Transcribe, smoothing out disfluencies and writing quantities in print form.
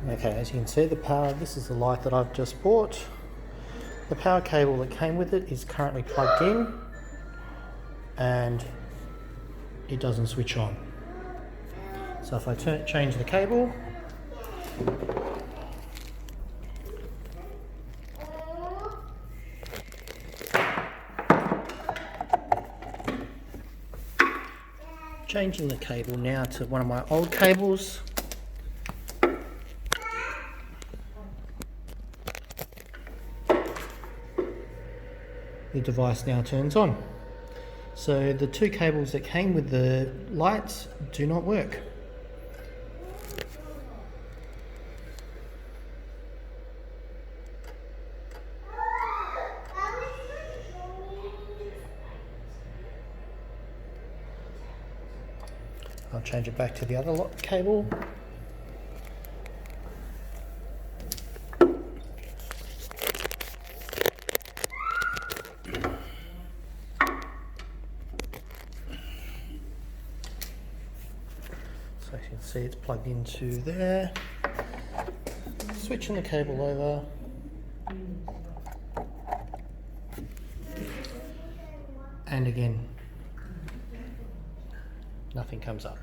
Okay, as you can see, the power, this is the light that I've just bought. The power cable that came with it is currently plugged in and it doesn't switch on. So if I change the cable, changing the cable now to one of my old cables. The device now turns on. So the two cables that came with the lights do not work. I'll change it back to the other cable. So you can see it's plugged into there. Switching the cable over. And again, nothing comes up.